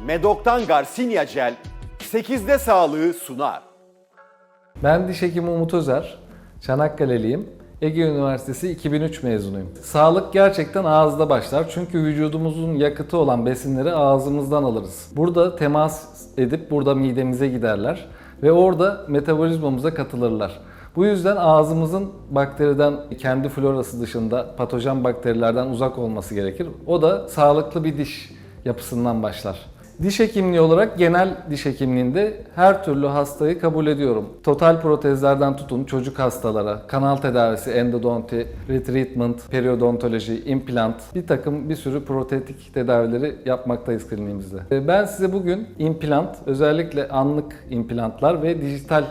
Medok'tan Garcinia Gel 8'de sağlığı sunar. Ben diş hekimi Umut Özer, Çanakkale'liyim. Ege Üniversitesi 2003 mezunuyum. Sağlık gerçekten ağızda başlar çünkü vücudumuzun yakıtı olan besinleri ağzımızdan alırız. Burada temas edip burada midemize giderler ve orada metabolizmamıza katılırlar. Bu yüzden ağzımızın bakteriden, kendi florası dışında patojen bakterilerden uzak olması gerekir. O da sağlıklı bir diş yapısından başlar. Diş hekimliği olarak genel diş hekimliğinde her türlü hastayı kabul ediyorum. Total protezlerden tutun çocuk hastalara, kanal tedavisi, endodonti, retreatment, periodontoloji, implant, bir sürü protetik tedavileri yapmaktayız kliniğimizde. Ben size bugün implant, özellikle anlık implantlar ve dijital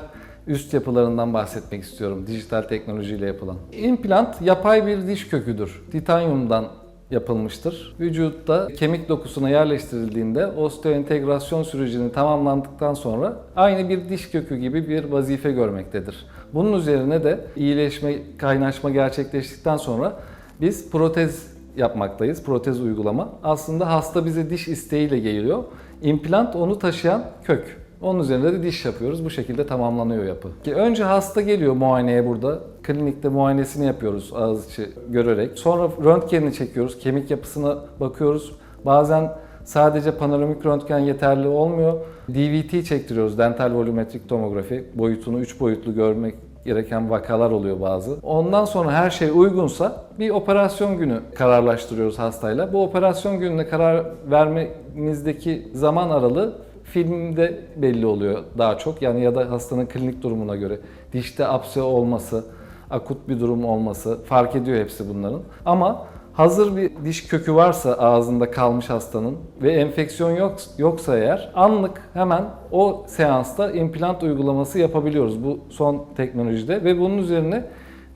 üst yapılarından bahsetmek istiyorum. Dijital teknolojiyle yapılan. İmplant yapay bir diş köküdür. Titanyumdan yapılmıştır. Vücutta kemik dokusuna yerleştirildiğinde osteoentegrasyon sürecini tamamlandıktan sonra aynı bir diş kökü gibi bir vazife görmektedir. Bunun üzerine de iyileşme, kaynaşma gerçekleştikten sonra biz protez yapmaktayız. Protez uygulama. Aslında hasta bize diş isteğiyle geliyor. İmplant onu taşıyan kök. Onun üzerinde de diş yapıyoruz. Bu şekilde tamamlanıyor yapı. Önce hasta geliyor muayeneye burada. Klinikte muayenesini yapıyoruz ağız içi görerek. Sonra röntgenini çekiyoruz. Kemik yapısına bakıyoruz. Bazen sadece panoramik röntgen yeterli olmuyor. DVT çektiriyoruz. Dental volumetrik tomografi. Boyutunu 3 boyutlu görmek gereken vakalar oluyor bazı. Ondan sonra her şey uygunsa bir operasyon günü kararlaştırıyoruz hastayla. Bu operasyon gününe karar vermemizdeki zaman aralığı filmde belli oluyor daha çok. Yani ya da hastanın klinik durumuna göre. Dişte apse olması, akut bir durum olması fark ediyor hepsi bunların. Ama hazır bir diş kökü varsa ağzında kalmış hastanın ve enfeksiyon yoksa eğer anlık hemen o seansta implant uygulaması yapabiliyoruz bu son teknolojide ve bunun üzerine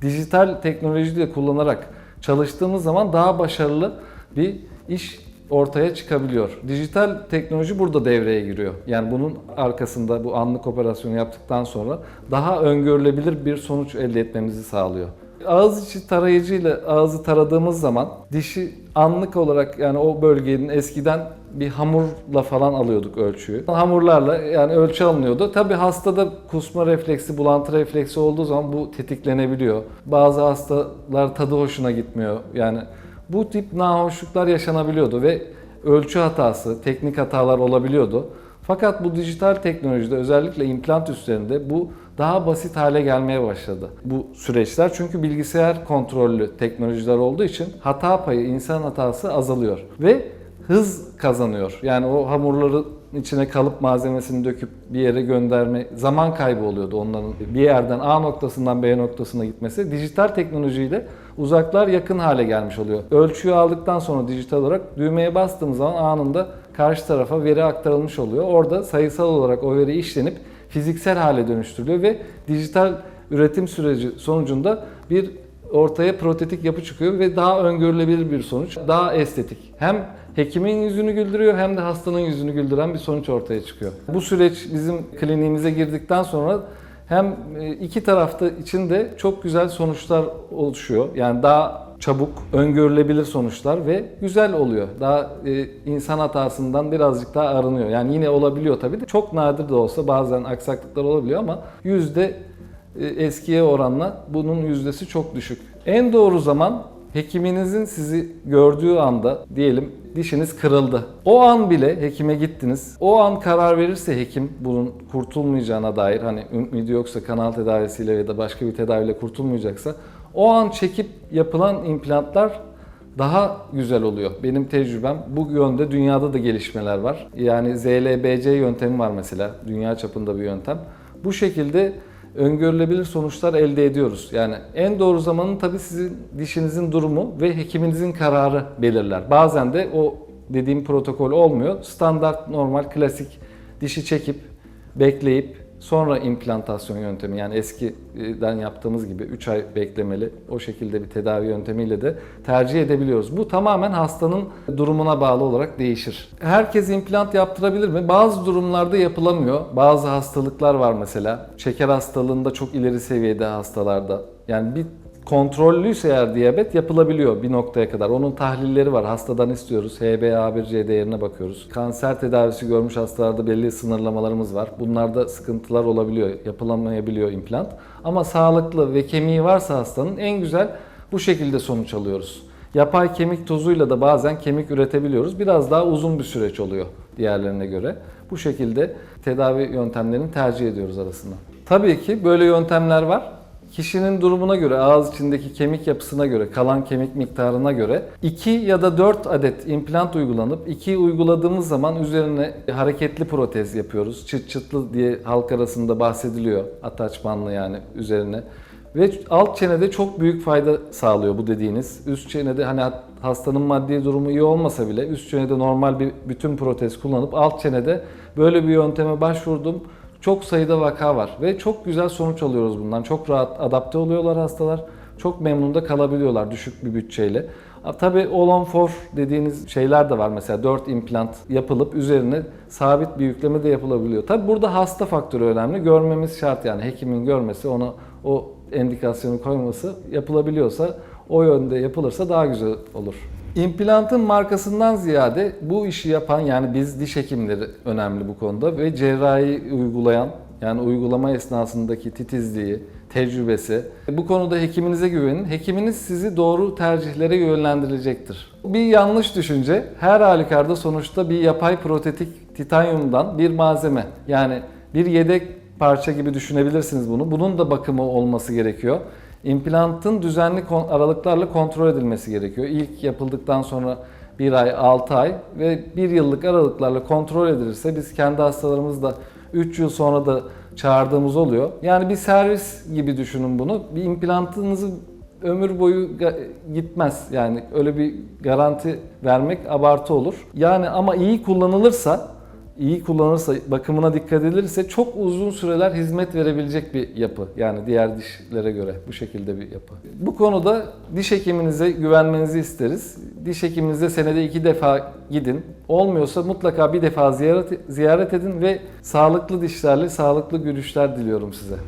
dijital teknolojiyi de kullanarak çalıştığımız zaman daha başarılı bir iş ortaya çıkabiliyor. Dijital teknoloji burada devreye giriyor. Yani bunun arkasında bu anlık operasyonu yaptıktan sonra daha öngörülebilir bir sonuç elde etmemizi sağlıyor. Ağız içi tarayıcıyla ağzı taradığımız zaman dişi anlık olarak yani o bölgenin eskiden bir hamurla falan alıyorduk ölçüyü. Hamurlarla yani ölçü alınıyordu. Tabii hastada kusma refleksi, bulantı refleksi olduğu zaman bu tetiklenebiliyor. Bazı hastalar tadı hoşuna gitmiyor. Yani bu tip nahoşluklar yaşanabiliyordu ve ölçü hatası, teknik hatalar olabiliyordu. Fakat bu dijital teknolojide özellikle implant üstlerinde bu daha basit hale gelmeye başladı. Bu süreçler çünkü bilgisayar kontrollü teknolojiler olduğu için hata payı, insan hatası azalıyor ve hız kazanıyor. Yani o hamurların içine kalıp malzemesini döküp bir yere gönderme zaman kaybı oluyordu onların. Bir yerden A noktasından B noktasına gitmesi dijital teknolojiyle uzaklar yakın hale gelmiş oluyor. Ölçüyü aldıktan sonra dijital olarak düğmeye bastığımız zaman anında karşı tarafa veri aktarılmış oluyor. Orada sayısal olarak o veri işlenip fiziksel hale dönüştürülüyor ve dijital üretim süreci sonucunda bir ortaya protetik yapı çıkıyor ve daha öngörülebilir bir sonuç, daha estetik. Hem hekimin yüzünü güldürüyor hem de hastanın yüzünü güldüren bir sonuç ortaya çıkıyor. Bu süreç bizim kliniğimize girdikten sonra hem iki tarafta için de çok güzel sonuçlar oluşuyor. Yani daha çabuk, öngörülebilir sonuçlar ve güzel oluyor. Daha insan hatasından birazcık daha arınıyor. Yani yine olabiliyor tabii de. Çok nadir de olsa bazen aksaklıklar olabiliyor ama eskiye oranla bunun yüzdesi çok düşük. En doğru zaman hekiminizin sizi gördüğü anda diyelim dişiniz kırıldı. O an bile hekime gittiniz. O an karar verirse hekim bunun kurtulmayacağına dair hani ümidi yoksa kanal tedavisiyle ya da başka bir tedaviyle kurtulmayacaksa o an çekip yapılan implantlar daha güzel oluyor. Benim tecrübem bu yönde dünyada da gelişmeler var. Yani ZLBC yöntemi var mesela. Dünya çapında bir yöntem. Bu şekilde öngörülebilir sonuçlar elde ediyoruz. Yani en doğru zamanın tabii sizin dişinizin durumu ve hekiminizin kararı belirler. Bazen de o dediğim protokol olmuyor. Standart, normal, klasik dişi çekip, bekleyip sonra implantasyon yöntemi yani eskiden yaptığımız gibi 3 ay beklemeli o şekilde bir tedavi yöntemiyle de tercih edebiliyoruz. Bu tamamen hastanın durumuna bağlı olarak değişir. Herkes implant yaptırabilir mi? Bazı durumlarda yapılamıyor. Bazı hastalıklar var mesela. Şeker hastalığında çok ileri seviyede hastalarda. Yani bir kontrollüyse eğer diyabet yapılabiliyor bir noktaya kadar. Onun tahlilleri var. Hastadan istiyoruz. HbA1c değerine bakıyoruz. Kanser tedavisi görmüş hastalarda belli sınırlamalarımız var. Bunlarda sıkıntılar olabiliyor. Yapılamayabiliyor implant. Ama sağlıklı ve kemiği varsa hastanın en güzel bu şekilde sonuç alıyoruz. Yapay kemik tozuyla da bazen kemik üretebiliyoruz. Biraz daha uzun bir süreç oluyor diğerlerine göre. Bu şekilde tedavi yöntemlerini tercih ediyoruz arasında. Tabii ki böyle yöntemler var. Kişinin durumuna göre, ağız içindeki kemik yapısına göre, kalan kemik miktarına göre 2 ya da 4 adet implant uygulanıp 2 uyguladığımız zaman üzerine hareketli protez yapıyoruz. Çıt çıtlı diye halk arasında bahsediliyor. Ataçmanlı yani üzerine. Ve alt çenede çok büyük fayda sağlıyor bu dediğiniz. Üst çenede hani hastanın maddi durumu iyi olmasa bile üst çenede normal bir bütün protez kullanıp alt çenede böyle bir yönteme başvurdum. Çok sayıda vaka var ve çok güzel sonuç alıyoruz bundan. Çok rahat adapte oluyorlar hastalar. Çok memnun da kalabiliyorlar düşük bir bütçeyle. Tabii all-on-4 dediğiniz şeyler de var. Mesela 4 implant yapılıp üzerine sabit bir yükleme de yapılabiliyor. Tabii burada hasta faktörü önemli. Görmemiz şart yani hekimin görmesi, ona o endikasyonu koyması yapılabiliyorsa o yönde yapılırsa daha güzel olur. İmplantın markasından ziyade bu işi yapan yani biz diş hekimleri önemli bu konuda ve cerrahi uygulayan yani uygulama esnasındaki titizliği, tecrübesi. Bu konuda hekiminize güvenin. Hekiminiz sizi doğru tercihlere yönlendirecektir. Bir yanlış düşünce her halükarda sonuçta bir yapay protetik titanyumdan bir malzeme yani bir yedek parça gibi düşünebilirsiniz bunu. Bunun da bakımı olması gerekiyor. İmplantın düzenli aralıklarla kontrol edilmesi gerekiyor. İlk yapıldıktan sonra 1 ay, 6 ay ve 1 yıllık aralıklarla kontrol edilirse biz kendi hastalarımızda 3 yıl sonra da çağırdığımız oluyor. Yani bir servis gibi düşünün bunu. Bir implantınızı ömür boyu gitmez. Yani öyle bir garanti vermek abartı olur. Yani ama iyi kullanılırsa, bakımına dikkat edilirse çok uzun süreler hizmet verebilecek bir yapı. Yani diğer dişlere göre bu şekilde bir yapı. Bu konuda diş hekiminize güvenmenizi isteriz. Diş hekiminize senede 2 defa gidin. Olmuyorsa mutlaka bir defa ziyaret edin ve sağlıklı dişlerle sağlıklı gülüşler diliyorum size.